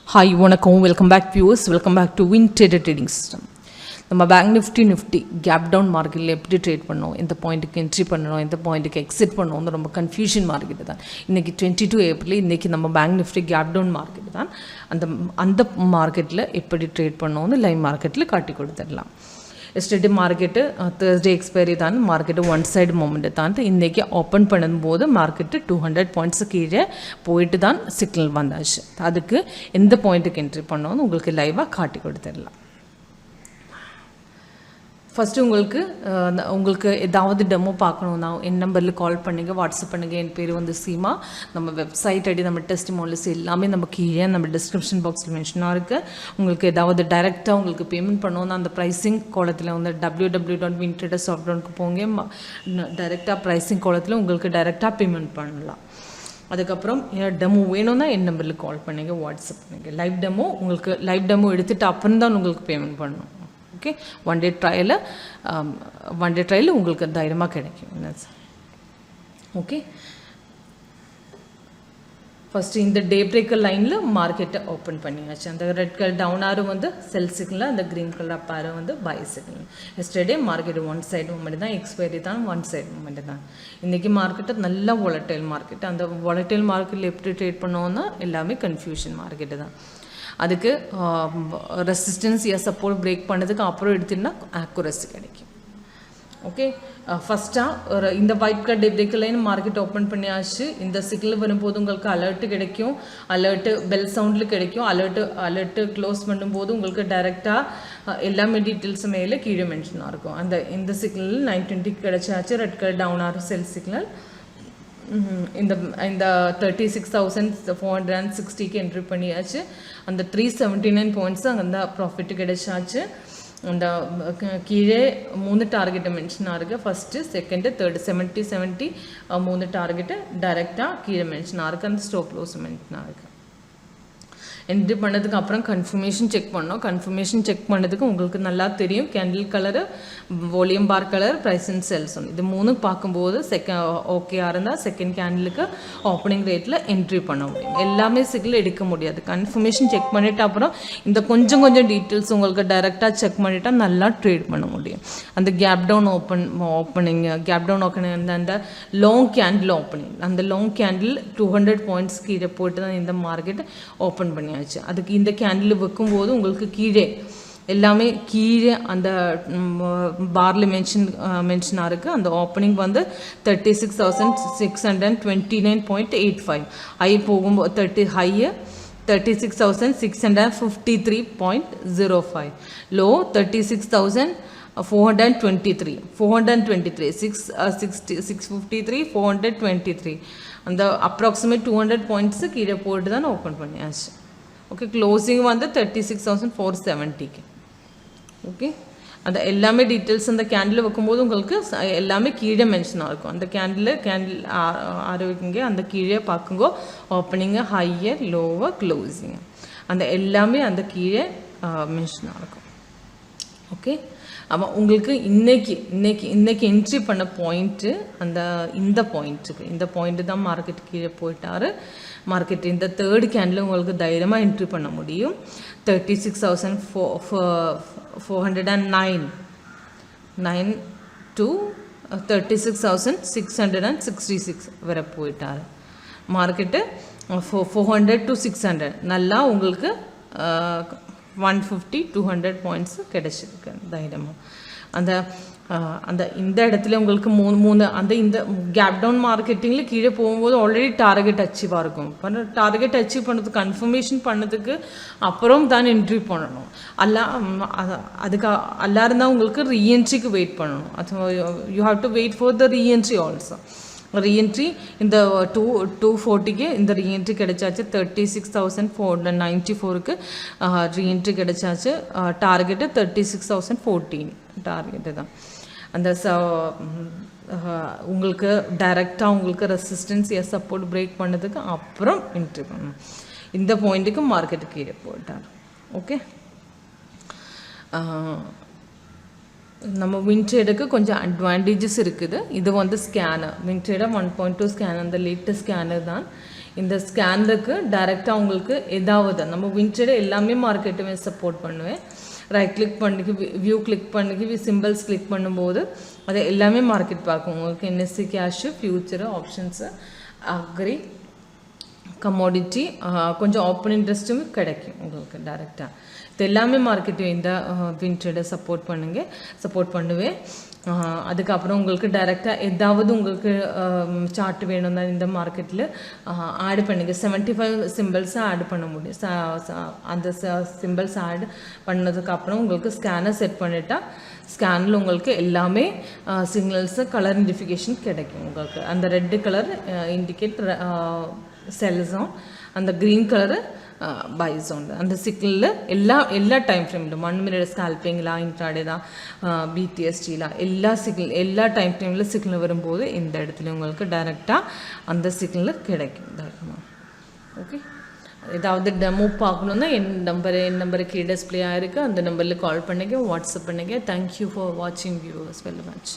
Hi, welcome back viewers, welcome back to WinTrader Trading System. நம்ம bank Nifty gap down மார்க்கெட்டில் எப்படி trade பண்ணோம், இந்த பாயிண்ட்டுக்கு என்ட்ரி பண்ணணும், இந்த பாயிண்ட்டுக்கு எக்ஸிட் பண்ணணும், ரொம்ப கன்ஃபியூஷன் மார்க்கெட்டு தான். இன்றைக்கி 22 ஏப்ரல், இன்றைக்கி நம்ம bank Nifty gap down market தான். அந்த மார்க்கெட்டில் எப்படி ட்ரேட் பண்ணோன்னு லைவ் மார்க்கெட்டில் காட்டி கொடுத்துடலாம். எஸ்டர்டே மார்க்கெட்டு தேர்ஸ்டே எக்ஸ்பைரி தான், மார்க்கெட்டு ஒன் சைடு மூமெண்ட்டு தான். இன்றைக்கி ஓப்பன் பண்ணும்போது மார்க்கெட்டு 200 பாயிண்ட்ஸு கீழே போயிட்டு தான் சிக்னல் வந்தாச்சு. அதுக்கு எந்த பாயிண்ட்டுக்கு என்ட்ரி பண்ணோன்னு உங்களுக்கு லைவாக காட்டி கொடுத்துடலாம். ஃபஸ்ட்டு உங்களுக்கு ஏதாவது டெமோ பார்க்கணுன்னா என் நம்பரில் கால் பண்ணுங்கள், வாட்ஸ்அப் பண்ணுங்கள். என் பேர் வந்து சீமா. நம்ம வெப்சைட் ஐடி, நம்ம டெஸ்டிமோனியல்ஸ் எல்லாமே நம்ம கீழே நம்ம டிஸ்கிரிப்ஷன் பாக்ஸில் மென்ஷனாக இருக்குது. உங்களுக்கு ஏதாவது டைரெக்டாக உங்களுக்கு பேமெண்ட் பண்ணணுன்னா அந்த ப்ரைஸிங் கோலத்தில் வந்து www.wintradersoft.com போங்க. டைரெக்டாக ப்ரைஸிங் கோலத்தில் உங்களுக்கு டைரெக்டாக பேமெண்ட் பண்ணலாம். அதுக்கப்புறம் டெமோ வேணும்னா என் நம்பரில் கால் பண்ணுங்கள், வாட்ஸ்அப் பண்ணுங்கள். லைவ் டெமோ எடுத்துகிட்டு அப்புறம் தான் உங்களுக்கு பேமெண்ட் பண்ணணும். ஓகே, ஒன் டே ட்ரையல் உங்களுக்கு தைரியமாக கிடைக்கும். ஓகே, ஃபஸ்ட்டு இந்த டே பிரேக்கர் லைனில் மார்க்கெட்டை ஓப்பன் பண்ணியாச்சு. அந்த ரெட் கலர் டவுன் ஆரும் வந்து செல் சிக்னல், அந்த க்ரீன் கலர் அப் ஆரும் வந்து buy signal. Yesterday market one side movement தான், எக்ஸ்பைரி தான் ஒன் சைடு மூமெண்ட் தான். இன்றைக்கி மார்க்கெட்டு நல்லா வாலட்டைல் மார்க்கெட். அந்த வாலட்டைல் மார்க்கெட்டில் எப்படி ட்ரேட் பண்ணுவோன்னா எல்லாமே கன்ஃபியூஷன் மார்க்கெட்டு தான். அதுக்கு ரெசிஸ்டன்ஸ் சப்போர்ட் பிரேக் பண்ணதுக்கு அப்புறம் எடுத்துன்னா ஆக்குரஸி கிடைக்கும். ஓகே, ஃபஸ்ட்டாக இந்த white colour day break line market open பண்ணியாச்சு. இந்த சிக்னல் வரும்போது உங்களுக்கு அலர்ட்டு கிடைக்கும், அலர்ட்டு பெல் சவுண்டில் கிடைக்கும். அலர்ட்டு க்ளோஸ் பண்ணும்போது உங்களுக்கு டைரெக்டாக எல்லாமே டீட்டெயில்ஸு மேலே கீழே மென்ஷனாக இருக்கும். இந்த சிக்னல் 920 கிடைச்சாச்சு. Red colour down or sell signal. இந்த 36,460க்கு என்ட்ரி பண்ணியாச்சு. அந்த 379 பாயிண்ட்ஸ் அந்த ப்ராஃபிட்டு கிடைச்சாச்சு. அந்த கீழே 3 டார்கெட்டை மென்ஷனாக இருக்குது. ஃபஸ்ட்டு, செகண்டு, தேர்டு 70 3 டார்கெட்டு டைரெக்டாக கீழே மென்ஷனாக இருக்குது. அந்த ஸ்டாப் லாஸ் மென்ஷனாக இருக்குது. என்ட்ரி பண்ணதுக்கு அப்புறம் கன்ஃபர்மேஷன் செக் பண்ணோம். கன்ஃபர்மேஷன் செக் பண்ணதுக்கு உங்களுக்கு நல்லா தெரியும். Candle colour, volume bar colour, price and sales ஒன்று, இது 3 பார்க்கும்போது ஓகேயாக இருந்தால் செகண்ட் கேண்டிலுக்கு ஓப்பனிங் ரேட்டில் என்ட்ரி பண்ண முடியும். எல்லாமே சிக்னல் எடுக்க முடியாது. கன்ஃபர்மேஷன் செக் பண்ணிவிட்டு அப்புறம் இந்த கொஞ்சம் டீட்டெயில்ஸ் உங்களுக்கு டைரெக்டாக செக் பண்ணிவிட்டா நல்லா ட்ரேட் பண்ண முடியும். அந்த கேப் டவுன் ஓப்பனிங் அந்த லாங் கேண்டில் ஓப்பனிங், அந்த லாங் கேண்டில் 200 பாயிண்ட்ஸ் கீழே போட்டு தான் இந்த மார்க்கெட் ஓப்பன் பண்ணி. அதுக்கு இந்த கேண்டில் வைக்கும்போது உங்களுக்கு கீழே எல்லாமே கீழே அந்த பார்ல மென்ஷனாக இருக்குது. அந்த ஓப்பனிங் வந்து 36,629.85, ஹை போகும்போது ஹையை 36,653.05, லோ 36,423 653 அந்த அப்ராக்சிமேட் 200 பாயிண்ட்ஸு கீழே போட்டு தான் ஓப்பன் பண்ணியாச்சு. ஓகே, க்ளோசிங் வந்து 36,470க்கு. ஓகே, அந்த எல்லாமே டீட்டெயில்ஸ் அந்த கேண்டில் வைக்கும்போது உங்களுக்கு எல்லாமே கீழே மென்ஷனாக இருக்கும். அந்த கேண்டில் ஆரம்பிக்குங்க, அந்த கீழே பார்க்குங்கோ ஓப்பனிங்கு, ஹையர், லோவர், க்ளோசிங்கு, அந்த எல்லாமே அந்த கீழே மென்ஷனாக இருக்கும். ஓகே, ஆமாம், உங்களுக்கு இன்னைக்கு என்ட்ரி பண்ண பாயிண்ட்டு இந்த பாயிண்ட்டு தான் மார்க்கெட் கீழே போயிட்டாரு. மார்க்கெட் இந்த தேர்டு கேண்டில் உங்களுக்கு தைரியமாக என்ட்ரி பண்ண முடியும். 36,409 to 36,666 வரை போயிட்டார் மார்க்கெட்டு. 400 to 600 நல்லா உங்களுக்கு 150-200 பாயிண்ட்ஸு கிடைச்சிருக்கு தைரியமாக. அந்த இந்த இடத்துல உங்களுக்கு மூணு இந்த கேப் டவுன் மார்க்கெட்டிங்கில் கீழே போகும்போது ஆல்ரெடி டார்கெட் அச்சீவாக இருக்கும். டார்கெட் அச்சீவ் பண்ணதுக்கு கன்ஃபர்மேஷன் பண்ணதுக்கு அப்புறம் தான் என்ட்ரி பண்ணணும். அதுக்கு இருந்தால் உங்களுக்கு ரீஎன்ட்ரிக்கு வெயிட் பண்ணணும். அது you have to wait for the reentry also. Reentry இந்த 240க்கு இந்த ரீஎன்ட்ரி கிடைச்சாச்சு. 36,494க்கு ரீஎன்ட்ரி கிடைச்சாச்சு. டார்கெட்டு 36,014 டார்கெட்டு தான். அந்த உங்களுக்கு டைரெக்டாக உங்களுக்கு ரெசிஸ்டன்ஸ் சப்போர்ட் பிரேக் பண்ணதுக்கு அப்புறம் என்ட்ரி பண்ணணும். இந்த பாயிண்ட்டுக்கு மார்க்கெட்டு கீழே போயிட்டார். ஓகே, நம்ம WinTraderக்கு கொஞ்சம் அட்வான்டேஜஸ் இருக்குது. இது வந்து ஸ்கேனர் WinTrader 1.2 ஸ்கேனர், அந்த லேட்டஸ்ட் ஸ்கேனர் தான். இந்த ஸ்கேனருக்கு டைரெக்டாக உங்களுக்கு ஏதாவது நம்ம WinTrader எல்லாமே மார்க்கெட்டுமே சப்போர்ட் பண்ணுவேன். ரைட் கிளிக் பண்ணிக்கு வியூ கிளிக் பண்ணிக்கு சிம்பிள்ஸ் கிளிக் பண்ணும்போது அது எல்லாமே மார்க்கெட் பார்க்கும். உங்களுக்கு NSE cash, future, options, agri, commodity, கொஞ்சம் ஓப்பன் இன்ட்ரெஸ்ட்டும் கிடைக்கும் உங்களுக்கு டைரெக்டாக. இது எல்லாமே மார்க்கெட்டு இந்த WinTrader சப்போர்ட் பண்ணுவேன். அதுக்கப்புறம் உங்களுக்கு டைரெக்டாக ஏதாவது உங்களுக்கு சார்ட் வேணும்னா இந்த மார்க்கெட்டில் ஆட் பண்ணிங்க 75 சிம்பிள்ஸை ஆட் பண்ண முடியும். அந்த சிம்பிள்ஸ் ஆட் பண்ணதுக்கப்புறம் உங்களுக்கு ஸ்கேனர் செட் பண்ணிட்டா ஸ்கேனில் உங்களுக்கு எல்லாமே சிக்னல்ஸு கலர் இண்டிஃபிகேஷன் கிடைக்கும். உங்களுக்கு அந்த red colour indicate sell zone, அந்த க்ரீன் கலரு பை ஜோன். அந்த சிக்னலில் எல்லா டைம் ஃப்ரேமிலும் 1 மினிட் ஸ்கால்பிங்லாம், இன்ட்ராடே தான், BTSTலாம் எல்லா டைம் ஃப்ரேமில் சிக்னல் வரும்போது இந்த இடத்துல உங்களுக்கு டைரெக்டாக அந்த சிக்னல் கிடைக்கும். ஓகே, ஏதாவது டெமோ பார்க்கணுன்னா என் நம்பருக்கு டிஸ்பிளே ஆகிருக்கு, அந்த நம்பரில் கால் பண்ணுங்க, வாட்ஸ்அப் பண்ணுங்க. தேங்க்யூ ஃபார் வாட்சிங் வியூவர்ஸ் வெரி மச்.